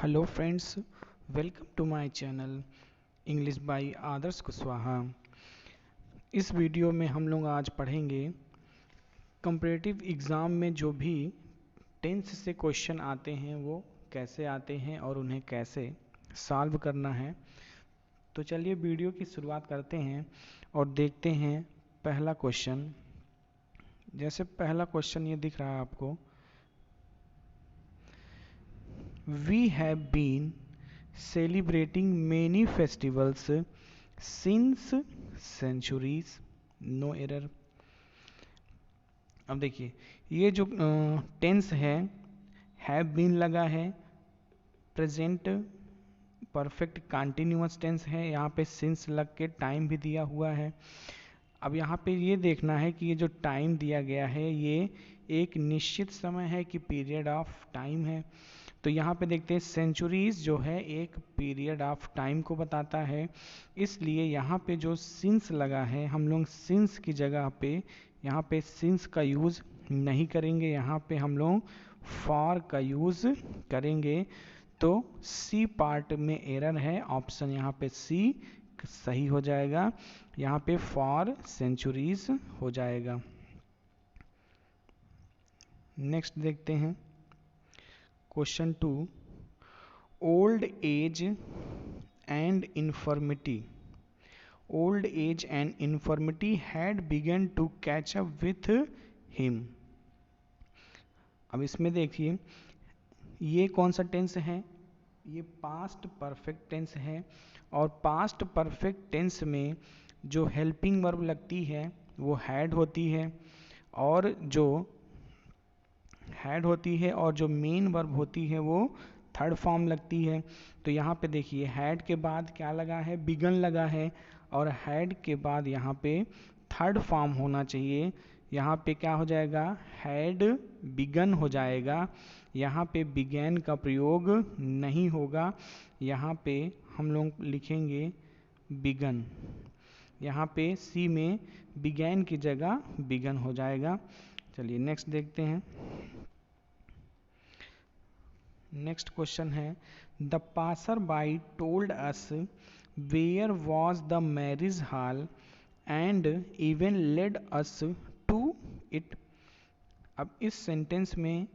Hello friends, welcome to my channel English by Adarsh Kushwaha. इस video में हम लोग आज पढ़ेंगे कंपैरेटिव एग्ज़ाम में जो भी टेंस से क्वेश्चन आते हैं वो कैसे आते हैं और उन्हें कैसे सॉल्व करना है। तो चलिए वीडियो की शुरुआत करते हैं और देखते हैं पहला क्वेश्चन। जैसे पहला क्वेश्चन ये दिख रहा है आपको, we have been celebrating many festivals since centuries, no error। अब देखिए ये जो टेंस है, हैव बीन लगा है, प्रेजेंट परफेक्ट कंटिन्यूअस टेंस है, यहाँ पे सिंस लग के टाइम भी दिया हुआ है। अब यहाँ पे ये देखना है कि ये जो टाइम दिया गया है ये एक निश्चित समय है कि पीरियड ऑफ टाइम है। तो यहाँ पे देखते हैं सेंचुरीज जो है एक पीरियड ऑफ टाइम को बताता है, इसलिए यहाँ पे जो सिंस लगा है हम लोग सिंस की जगह पे यहाँ पे सिंस का यूज़ नहीं करेंगे, यहाँ पे हम लोग फॉर का यूज़ करेंगे। तो सी पार्ट में एरर है, ऑप्शन यहाँ पे सी सही हो जाएगा, यहाँ पे फॉर सेंचुरीज हो जाएगा। नेक्स्ट देखते हैं question 2, old age and infirmity. Old age and infirmity had begun to catch up with him. अब इसमें देखिए ये कौन सा टेंस है, ये पास्ट परफेक्ट टेंस है और पास्ट परफेक्ट टेंस में जो हेल्पिंग वर्ब लगती है वो हैड होती है और जो मेन वर्ब होती है वो थर्ड फॉर्म लगती है। तो यहाँ पे देखिए हैड के बाद क्या लगा है, बिगन लगा है और हैड के बाद यहाँ पे थर्ड फॉर्म होना चाहिए। यहाँ पे क्या हो जाएगा, हैड बिगन हो जाएगा, यहाँ पे बिगैन का प्रयोग नहीं होगा, यहाँ पे हम लोग लिखेंगे बिगन, यहाँ पे सी में बिगैन की जगह बिगन हो जाएगा। चलिए नेक्स्ट देखते हैं। नेक्स्ट क्वेश्चन है, the passer by told us where was the marriage hall and even led us to it. अब इस सेंटेंस में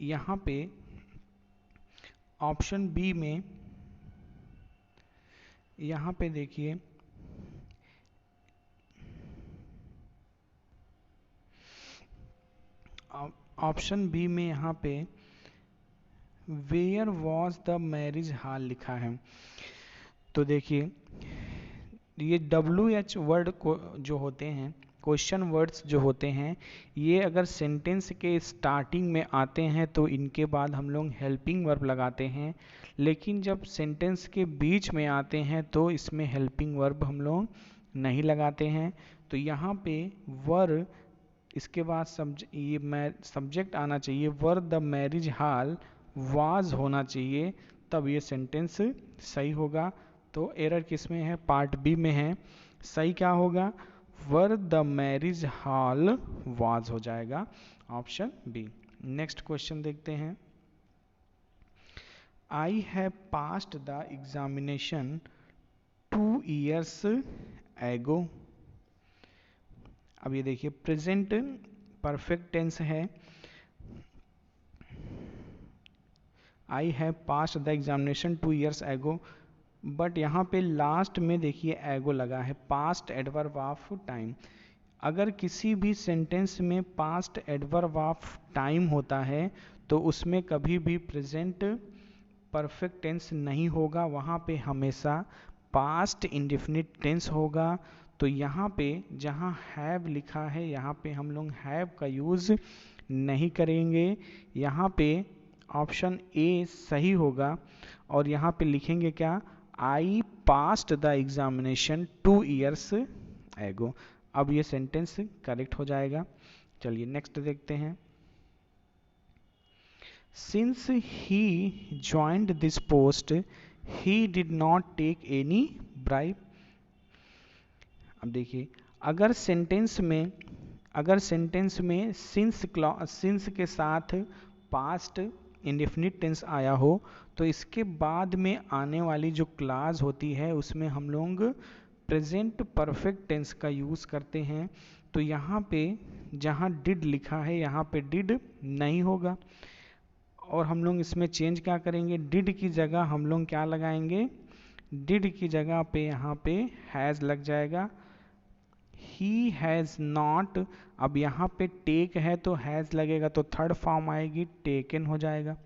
यहाँ पे ऑप्शन बी में यहाँ पे देखिए ऑप्शन बी में यहाँ पे where was the marriage hall लिखा है। तो देखिए ये WH वर्ड को जो होते हैं, क्वेश्चन वर्ड्स जो होते हैं, ये अगर सेंटेंस के स्टार्टिंग में आते हैं तो इनके बाद हम लोग हेल्पिंग वर्ब लगाते हैं, लेकिन जब सेंटेंस के बीच में आते हैं तो इसमें हेल्पिंग वर्ब हम लोग नहीं लगाते हैं। तो यहाँ पे वर इसके बाद सब्जेक्ट आना चाहिए, were the marriage hall was होना चाहिए, तब ये सेंटेंस सही होगा। तो एरर किस में है, पार्ट बी में है। सही क्या होगा, were the marriage hall was हो जाएगा, ऑप्शन बी। नेक्स्ट क्वेश्चन देखते हैं, I have passed the examination 2 years एगो। अब ये देखिए प्रेजेंट परफेक्ट टेंस है, I have passed the examination 2 years एगो, बट यहाँ पे लास्ट में देखिए एगो लगा है, पास्ट एडवर्ब ऑफ टाइम। अगर किसी भी सेंटेंस में पास्ट एडवर्ब ऑफ टाइम होता है तो उसमें कभी भी प्रेजेंट परफेक्ट टेंस नहीं होगा, वहाँ पे हमेशा पास्ट इंडेफिनिट टेंस होगा। तो यहाँ पे जहाँ हैव लिखा है यहाँ पे हम लोग हैव का यूज़ नहीं करेंगे, यहाँ पे ऑप्शन ए सही होगा और यहाँ पे लिखेंगे क्या, I passed the examination 2 years एगो। अब ये सेंटेंस करेक्ट हो जाएगा। चलिए नेक्स्ट देखते हैं, since he joined this post he did not take any bribe. अब देखिए अगर सेंटेंस में सिंस के साथ पास्ट इंडेफिनिट टेंस आया हो तो इसके बाद में आने वाली जो क्लास होती है उसमें हम लोग प्रेजेंट परफेक्ट टेंस का यूज़ करते हैं। तो यहाँ पे जहाँ डिड लिखा है यहाँ पे डिड नहीं होगा, और हम लोग इसमें चेंज क्या करेंगे, डिड की जगह हम लोग क्या लगाएंगे, डिड की जगह पे यहाँ पे हैज़ लग जाएगा। ही हैज़ नॉट, अब यहाँ पे टेक है तो हैज़ लगेगा तो थर्ड फॉर्म आएगी, टेकन हो जाएगा।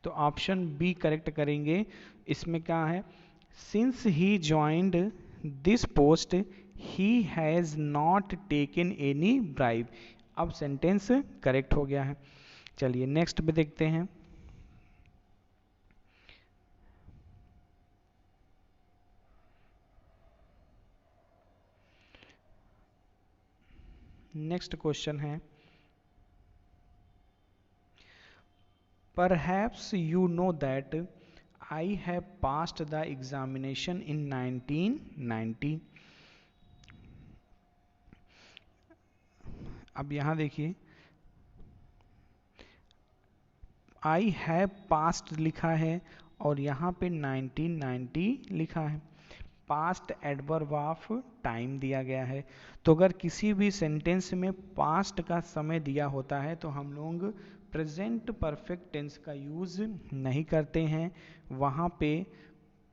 तो ऑप्शन बी करेक्ट करेंगे। इसमें क्या है, since he joined this post he has not taken any bribe. अब सेंटेंस करेक्ट हो गया है। चलिए नेक्स्ट पे देखते हैं। नेक्स्ट क्वेश्चन है, perhaps you know that I have passed the examination in 1990। अब यहां देखिए आई हैव पास्ट लिखा है और यहाँ पे 1990 लिखा है। पास्ट एडवर्ब ऑफ टाइम दिया गया है। तो अगर किसी भी सेंटेंस में पास्ट का समय दिया होता है तो हम लोग प्रेजेंट परफेक्ट टेंस का यूज़ नहीं करते हैं, वहाँ पे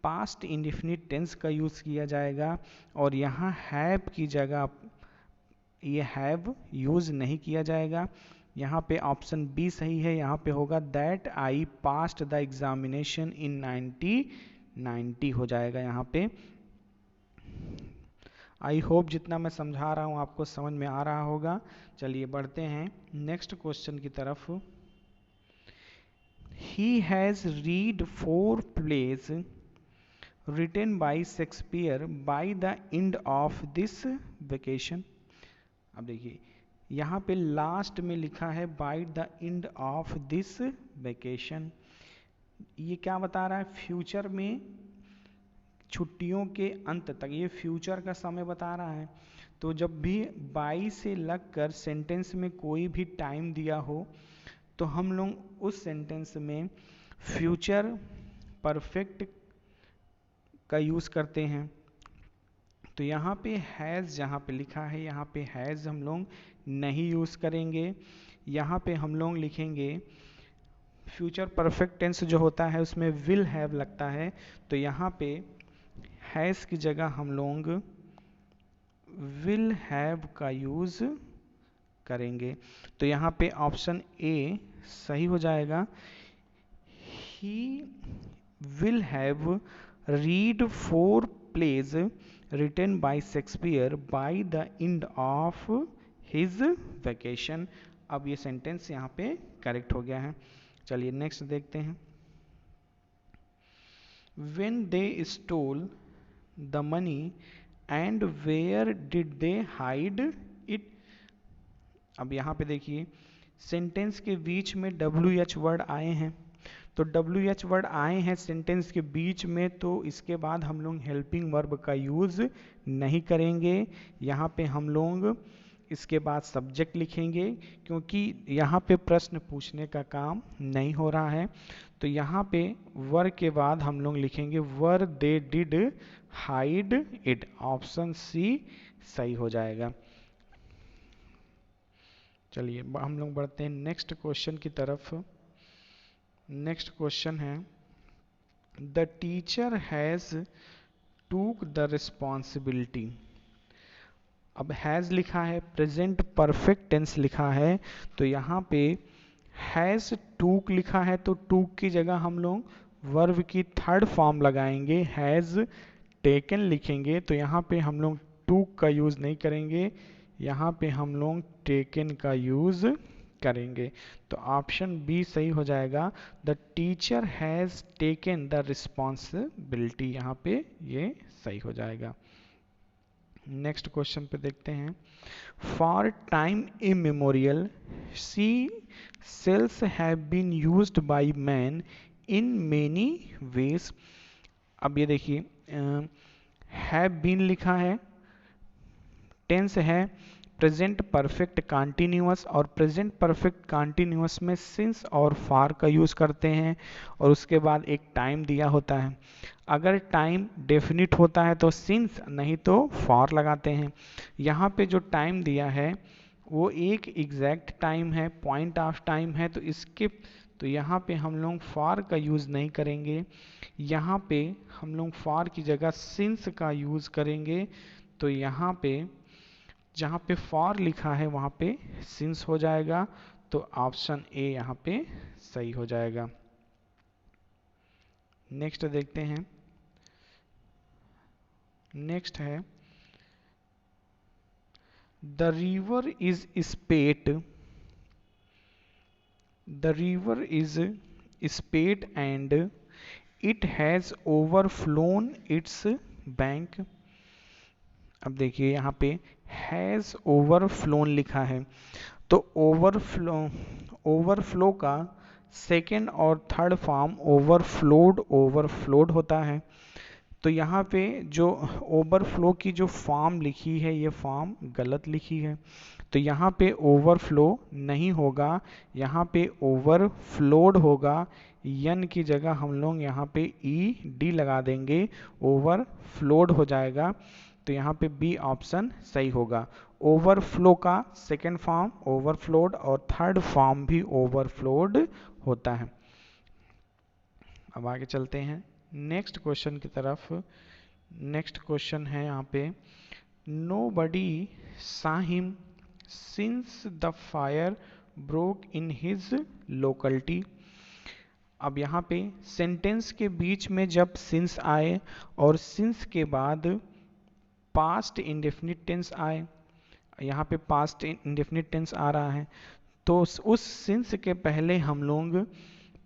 पास्ट इंडेफिनिट टेंस का यूज़ किया जाएगा। और यहाँ हैव की जगह ये हैव यूज़ नहीं किया जाएगा। यहाँ पे ऑप्शन बी सही है, यहाँ पे होगा that I passed the examination in 1990 हो जाएगा यहाँ पे। आई होप जितना मैं समझा रहा हूँ आपको समझ में आ रहा होगा। चलिए बढ़ते हैं नेक्स्ट क्वेश्चन की तरफ। He has read 4 plays written by Shakespeare by the end of this vacation। अब देखिए यहाँ पे लास्ट में लिखा है by the end of this vacation. ये क्या बता रहा है, फ्यूचर में छुट्टियों के अंत तक, ये फ्यूचर का समय बता रहा है। तो जब भी बाई से लगकर सेंटेंस में कोई भी टाइम दिया हो तो हम लोग उस सेंटेंस में फ्यूचर परफेक्ट का यूज़ करते हैं। तो यहाँ पे हैज़ जहाँ पे लिखा है यहाँ पे हैज़ हम लोग नहीं यूज़ करेंगे। यहाँ पे हम लोग लिखेंगे फ्यूचर परफेक्ट टेंस जो होता है उसमें विल हैव लगता है, तो यहाँ पे हैज़ की जगह हम लोग विल हैव का यूज़ करेंगे। तो यहाँ पे ऑप्शन ए सही हो जाएगा। He will have read 4 plays written by Shakespeare by the end of his vacation। अब ये सेंटेंस यहाँ पे करेक्ट हो गया है। चलिए नेक्स्ट देखते हैं। When they stole the money and where did they hide it। अब यहाँ पे देखिए सेंटेंस के बीच में WH वर्ड आए हैं, तो WH वर्ड आए हैं सेंटेंस के बीच में, तो इसके बाद हम लोग हेल्पिंग वर्ब का यूज़ नहीं करेंगे। यहाँ पे हम लोग इसके बाद सब्जेक्ट लिखेंगे क्योंकि यहाँ पे प्रश्न पूछने का काम नहीं हो रहा है। तो यहाँ पे वर के बाद हम लोग लिखेंगे where they did hide it. Option C सही हो जाएगा। चलिए हम लोग बढ़ते हैं नेक्स्ट क्वेश्चन की तरफ। नेक्स्ट क्वेश्चन है, the teacher has took the responsibility. अब हैज़ लिखा है, प्रेजेंट परफेक्ट टेंस लिखा है, तो यहाँ पे हैज़ टूक लिखा है तो टूक की जगह हम लोग वर्ब की थर्ड फॉर्म लगाएंगे, हैज़ टेकन लिखेंगे। तो यहाँ पे हम लोग टूक का यूज़ नहीं करेंगे, यहाँ पे हम लोग टेकन का यूज़ करेंगे। तो ऑप्शन बी सही हो जाएगा, the teacher has taken the responsibility. यहाँ पे ये सही हो जाएगा। नेक्स्ट क्वेश्चन पे देखते हैं। For time immemorial sea shells have been used by man in many ways. अब ये देखिए हैव बीन लिखा है, टेंस है प्रेजेंट परफेक्ट कंटिन्यूअस, और प्रेजेंट परफेक्ट कंटिन्यूअस में सिंस और फार का यूज करते हैं, और उसके बाद एक टाइम दिया होता है। अगर टाइम डेफिनिट होता है तो सिंस, नहीं तो फॉर लगाते हैं। यहाँ पे जो टाइम दिया है वो एक एग्जैक्ट टाइम है, पॉइंट ऑफ टाइम है, तो यहाँ पे हम लोग फॉर का यूज़ नहीं करेंगे, यहाँ पे हम लोग फॉर की जगह सिंस का यूज़ करेंगे। तो यहाँ पे जहाँ पे फॉर लिखा है वहाँ पे सिंस हो जाएगा, तो ऑप्शन ए यहाँ पे सही हो जाएगा। नेक्स्ट देखते हैं। नेक्स्ट है the river is spate, the river is spate and it has overflown its bank. अब देखिए यहाँ पे हैज ओवरफ्लोन लिखा है, तो ओवरफ्लो का सेकेंड और थर्ड फॉर्म ओवरफ्लोड होता है। तो यहाँ पे जो ओवरफ्लो की जो फॉर्म लिखी है ये फॉर्म गलत लिखी है, तो यहाँ पे ओवरफ्लो नहीं होगा, यहाँ पे ओवरफ्लोड होगा। यन की जगह हम लोग यहाँ पे ई डी लगा देंगे, ओवरफ्लोड हो जाएगा। तो यहाँ पे बी ऑप्शन सही होगा। ओवरफ्लो का सेकेंड फॉर्म ओवरफ्लोड और थर्ड फॉर्म भी ओवरफ्लोड होता है। अब आगे चलते हैं नेक्स्ट क्वेश्चन की तरफ। नेक्स्ट क्वेश्चन है यहाँ पे nobody saw him since the fire broke in his locality। अब यहाँ पे सेंटेंस के बीच में जब सिंस आए और सिंस के बाद पास्ट इंडेफिनिट टेंस आए, यहाँ पे पास्ट इंडेफिनिट टेंस आ रहा है, तो उस सिंस के पहले हम लोग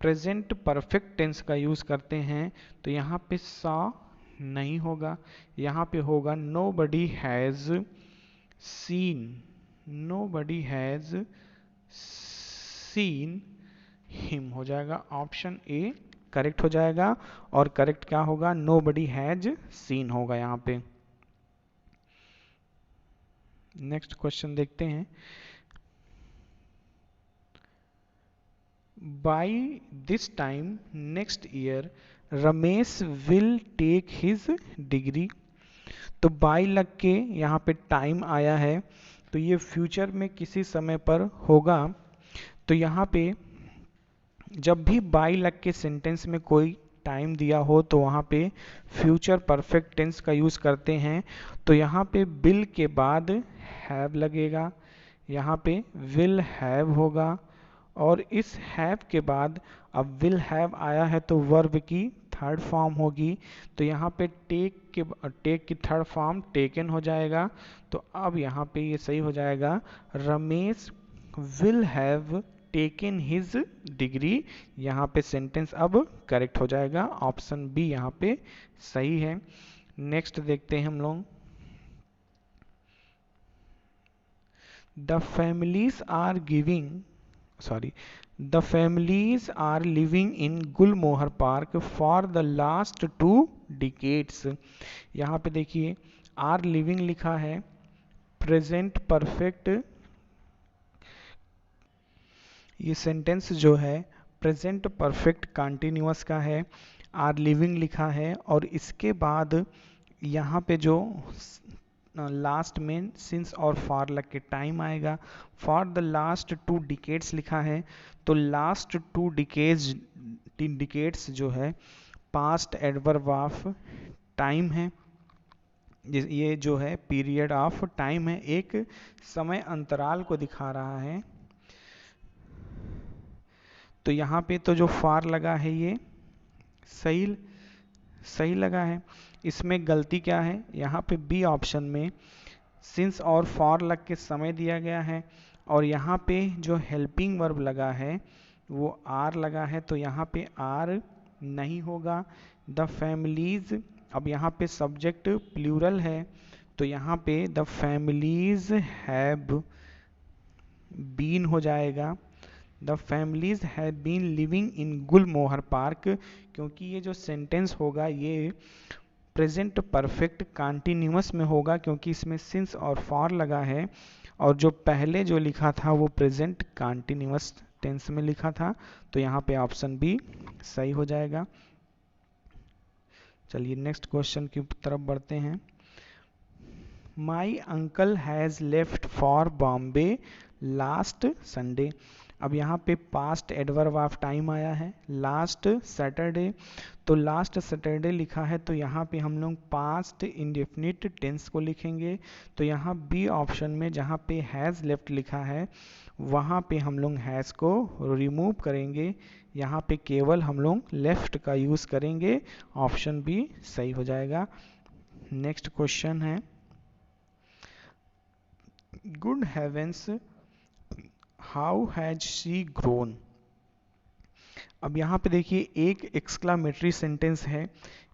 प्रेजेंट परफेक्ट टेंस का यूज करते हैं। तो यहाँ पे saw नहीं होगा, यहाँ पे होगा nobody has seen, nobody has seen him हो जाएगा। ऑप्शन ए करेक्ट हो जाएगा, और करेक्ट क्या होगा, nobody has seen होगा यहाँ पे। नेक्स्ट क्वेश्चन देखते हैं। By this time next year Ramesh will take his degree। तो बाई लग के यहाँ पे टाइम आया है, तो ये फ्यूचर में किसी समय पर होगा। तो यहाँ पे जब भी बाई लग के सेंटेंस में कोई टाइम दिया हो तो वहाँ पे फ्यूचर परफेक्ट टेंस का यूज़ करते हैं। तो यहाँ पे बिल के बाद हैव लगेगा, यहाँ पे विल हैव होगा, और इस हैव के बाद अब विल हैव आया है तो वर्ब की थर्ड फॉर्म होगी। तो यहाँ पे टेक की थर्ड फॉर्म टेकन हो जाएगा। तो अब यहाँ पे ये सही हो जाएगा, Ramesh will have taken his degree. यहाँ पे सेंटेंस अब करेक्ट हो जाएगा, ऑप्शन बी यहाँ पे सही है। नेक्स्ट देखते हैं हम लोग। The families are The families are living in Gulmohar Park for the last 2 decades। यहाँ पे देखिए आर लिविंग लिखा है, प्रेजेंट परफेक्ट, ये सेंटेंस जो है प्रेजेंट परफेक्ट कंटिन्यूअस का है, आर लिविंग लिखा है, और इसके बाद यहाँ पे जो लास्ट में सिंस और फॉर लग के टाइम आएगा। फॉर द लास्ट 2 डिकेड्स लिखा है, तो लास्ट 2 डिकेड्स जो है पास्ट एडवर्ब ऑफ टाइम है, ये जो है पीरियड ऑफ टाइम है, एक समय अंतराल को दिखा रहा है। तो यहाँ पे तो जो फॉर लगा है ये सही लगा है। इसमें गलती क्या है, यहाँ पे बी ऑप्शन में सिंस और फॉर लग के समय दिया गया है, और यहाँ पे जो हेल्पिंग वर्ब लगा है वो आर लगा है, तो यहाँ पे आर नहीं होगा। द फैमिलीज, अब यहाँ पे सब्जेक्ट प्लूरल है, तो यहाँ पे द फैमिलीज हैव बीन हो जाएगा। The families have been living in Gulmohar Park, क्योंकि ये जो सेंटेंस होगा ये प्रेजेंट परफेक्ट कंटिन्यूअस में होगा, क्योंकि इसमें सिंस और फॉर लगा है, और जो पहले जो लिखा था वो प्रेजेंट कंटिन्यूअस टेंस में लिखा था, तो यहाँ पे ऑप्शन बी सही हो जाएगा। चलिए नेक्स्ट क्वेश्चन की तरफ बढ़ते हैं। My uncle has left for Bombay last Sunday. अब यहाँ पे पास्ट एडवर्ब ऑफ टाइम आया है, लास्ट सैटरडे, तो लास्ट सैटरडे लिखा है, तो यहाँ पे हम लोग पास्ट इंडेफिनिट टेंस को लिखेंगे। तो यहाँ बी ऑप्शन में जहाँ पे हैज़ लेफ्ट लिखा है वहाँ पे हम लोग हैज़ को रिमूव करेंगे, यहाँ पे केवल हम लोग लेफ्ट का यूज़ करेंगे, ऑप्शन बी सही हो जाएगा। नेक्स्ट क्वेश्चन है, good heavens how has she grown. अब यहाँ पे देखिए एक एक्सक्लामेटरी सेंटेंस है,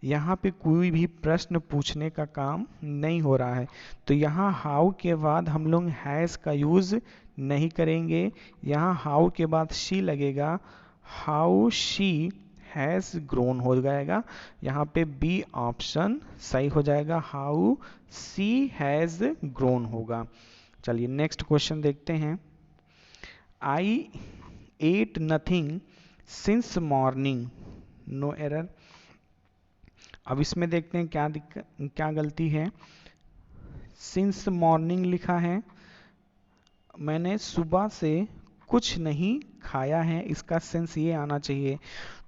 यहाँ पे कोई भी प्रश्न पूछने का काम नहीं हो रहा है, तो यहाँ हाउ के बाद हम लोग हैज़ का यूज़ नहीं करेंगे, यहाँ हाउ के बाद शी लगेगा, हाउ शी हैज़ ग्रोन हो जाएगा, यहाँ पे बी ऑप्शन सही हो जाएगा, हाउ शी हैज़ ग्रोन होगा। चलिए नेक्स्ट क्वेश्चन देखते हैं। I ate nothing since morning, no error. अब इसमें देखते हैं क्या गलती है। सिंस मॉर्निंग लिखा है, मैंने सुबह से कुछ नहीं खाया है, इसका सेंस ये आना चाहिए,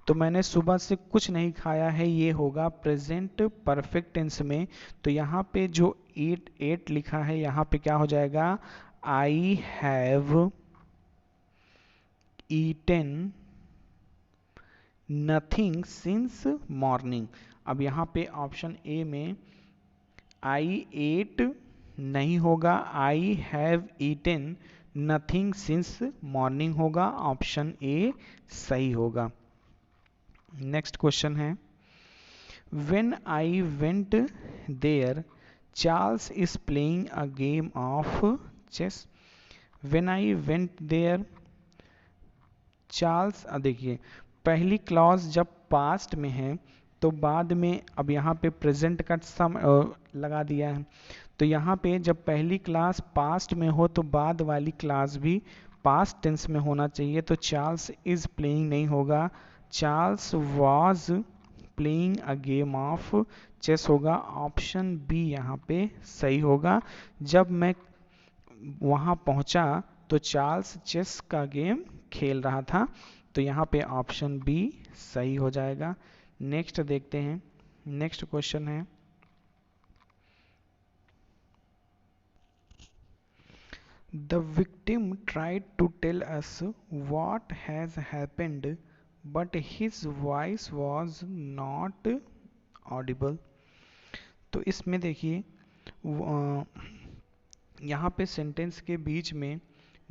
तो मैंने सुबह से कुछ नहीं खाया है, ये होगा प्रेजेंट परफेक्ट टेंस में, तो यहाँ पे जो एट लिखा है यहाँ पे क्या हो जाएगा, आई have eaten nothing since morning. अब यहाँ पे ऑप्शन ए में आई एट नहीं होगा, I have eaten nothing since morning होगा, ऑप्शन ए सही होगा। नेक्स्ट क्वेश्चन है, when I went there Charles is playing a game of chess. When I went there Charles, देखिए पहली क्लॉज जब पास्ट में है तो बाद में, अब यहाँ पे प्रेजेंट का लगा दिया है, तो यहाँ पे जब पहली क्लास पास्ट में हो तो बाद वाली क्लास भी पास्ट टेंस में होना चाहिए, तो चार्ल्स इज प्लेइंग नहीं होगा, Charles was playing a game of chess होगा, ऑप्शन बी यहाँ पे सही होगा। जब मैं वहाँ पहुँचा तो चार्ल्स चेस का गेम खेल रहा था, तो यहाँ पे ऑप्शन बी सही हो जाएगा। नेक्स्ट देखते हैं, नेक्स्ट क्वेश्चन है, the victim tried to tell us what has happened but his voice was not audible. तो इसमें देखिए यहाँ पे सेंटेंस के बीच में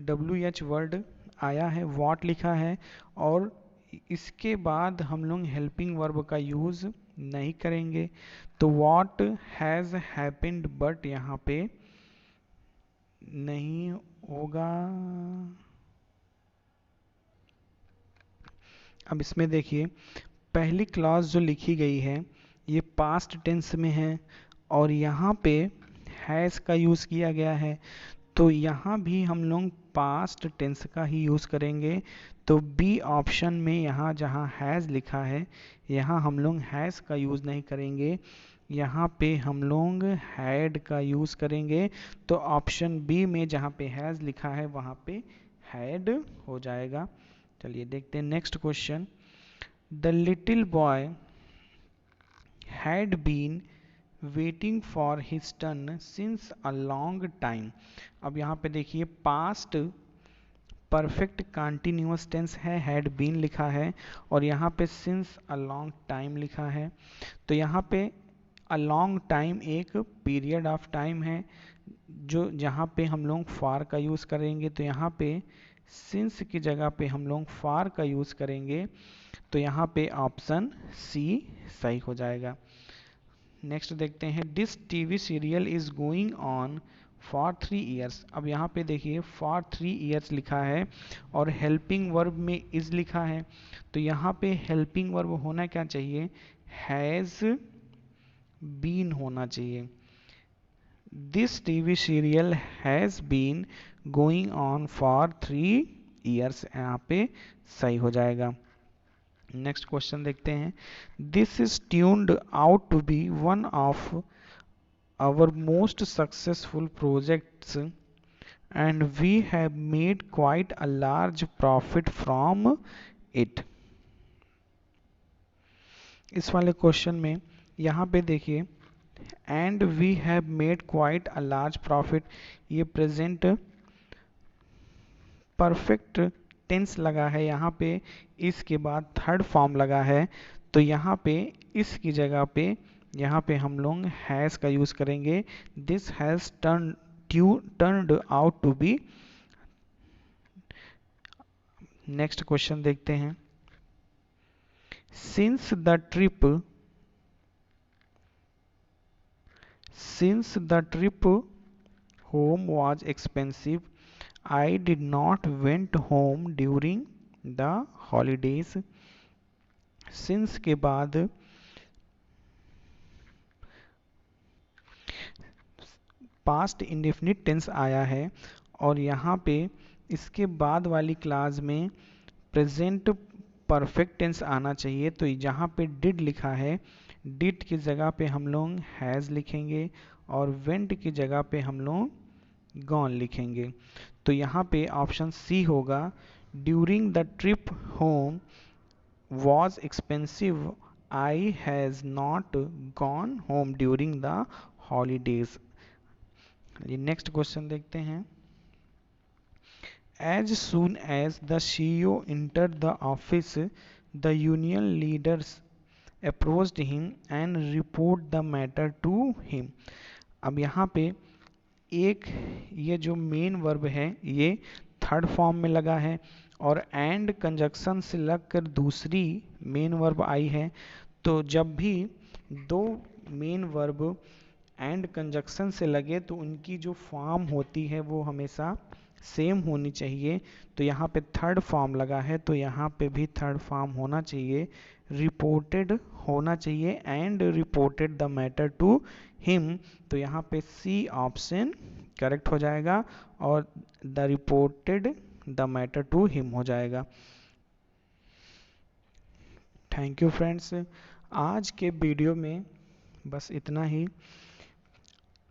WH वर्ड आया है, व्हाट लिखा है, और इसके बाद हम लोग हेल्पिंग वर्ब का यूज़ नहीं करेंगे, तो व्हाट हैज़ हैपेंड बट यहाँ पे नहीं होगा। अब इसमें देखिए पहली क्लॉज जो लिखी गई है ये पास्ट टेंस में है और यहाँ पे हैज़ का यूज़ किया गया है, तो यहाँ भी हम लोग पास्ट टेंस का ही यूज़ करेंगे, तो बी ऑप्शन में यहाँ जहाँ हैज़ लिखा है यहाँ हम लोग हैज़ का यूज़ नहीं करेंगे, यहाँ पे हम लोग हैड का यूज़ करेंगे, तो ऑप्शन बी में जहाँ पे हैज़ लिखा है वहाँ पे हैड हो जाएगा। चलिए देखते हैं next question, the little boy had been waiting for his turn since a long time. अब यहाँ पे देखिए पास्ट परफेक्ट कंटिन्यूअस टेंस है, हैड बीन लिखा है, और यहाँ पे सिंस अ लॉन्ग टाइम लिखा है, तो यहाँ पे अ लॉन्ग टाइम एक पीरियड ऑफ टाइम है, जो जहाँ पे हम लोग फॉर का यूज़ करेंगे, तो यहाँ पे सिंस की जगह पे हम लोग फॉर का यूज़ करेंगे, तो यहाँ पे ऑप्शन सी सही हो जाएगा। नेक्स्ट देखते हैं, this TV serial is going on for 3 years. अब यहाँ पे देखिए फॉर 3 ईयर्स लिखा है और हेल्पिंग वर्ब में इज लिखा है, तो यहाँ पे हेल्पिंग वर्ब होना क्या चाहिए, हैज़ बीन होना चाहिए, this TV serial has been going on for 3 years, यहाँ पे सही हो जाएगा। नेक्स्ट क्वेश्चन देखते हैं। This is tuned out to be one of our most successful projects and we have made quite a large profit from it। इस वाले question में यहाँ पे देखिए and we have made quite a large profit, ये present perfect tense लगा है यहाँ पे, इसके बाद थर्ड फॉर्म लगा है, तो यहाँ पे इसकी जगह पे यहाँ पे हम लोग हैज़ का यूज करेंगे। This has turned out to be। Next question देखते हैं। since the trip home was expensive, I did not went home during the holidays। since के बाद पास्ट इंडेफिनिट टेंस आया है और यहाँ पे इसके बाद वाली क्लास में प्रेजेंट परफेक्ट टेंस आना चाहिए। तो जहाँ पे डिड लिखा है, डिड की जगह पे हम लोग हैज़ लिखेंगे और वेंट की जगह पे हम लोग गॉन लिखेंगे। तो यहाँ पे ऑप्शन सी होगा, during the trip home was expensive, I has not gone home during the holidays. Next question देखते हैं। As soon as the CEO entered the office, the union leaders approached him and report the matter to him। अब यहाँ पे एक ये जो main verb है ये थर्ड फॉर्म में लगा है और एंड कंजक्शन से लगकर दूसरी मेन वर्ब आई है। तो जब भी दो मेन वर्ब एंड कंजक्शन से लगे तो उनकी जो फॉर्म होती है वो हमेशा सेम होनी चाहिए। तो यहाँ पे थर्ड फॉर्म लगा है तो यहाँ पे भी थर्ड फॉर्म होना चाहिए, रिपोर्टेड होना चाहिए and reported the matter to him. तो यहाँ पे सी ऑप्शन करेक्ट हो जाएगा और the reported the matter to him हो जाएगा। थैंक यू फ्रेंड्स, आज के वीडियो में बस इतना ही।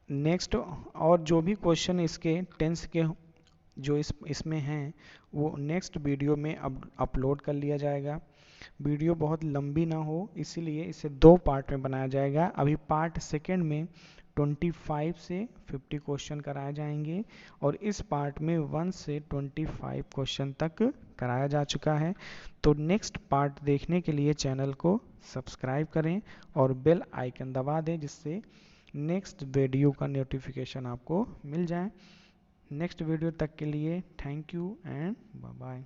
नेक्स्ट और जो भी क्वेश्चन इसके टेंस के जो इसमें हैं वो नेक्स्ट वीडियो में अपलोड कर लिया जाएगा। वीडियो बहुत लंबी ना हो इसीलिए इसे 2 पार्ट में बनाया जाएगा। अभी पार्ट सेकेंड में 25 से 50 क्वेश्चन कराए जाएंगे और इस पार्ट में 1 से 25 क्वेश्चन तक कराया जा चुका है। तो नेक्स्ट पार्ट देखने के लिए चैनल को सब्सक्राइब करें और बेल आइकन दबा दें जिससे नेक्स्ट वीडियो का नोटिफिकेशन आपको मिल जाए। नेक्स्ट वीडियो तक के लिए thank you and bye bye.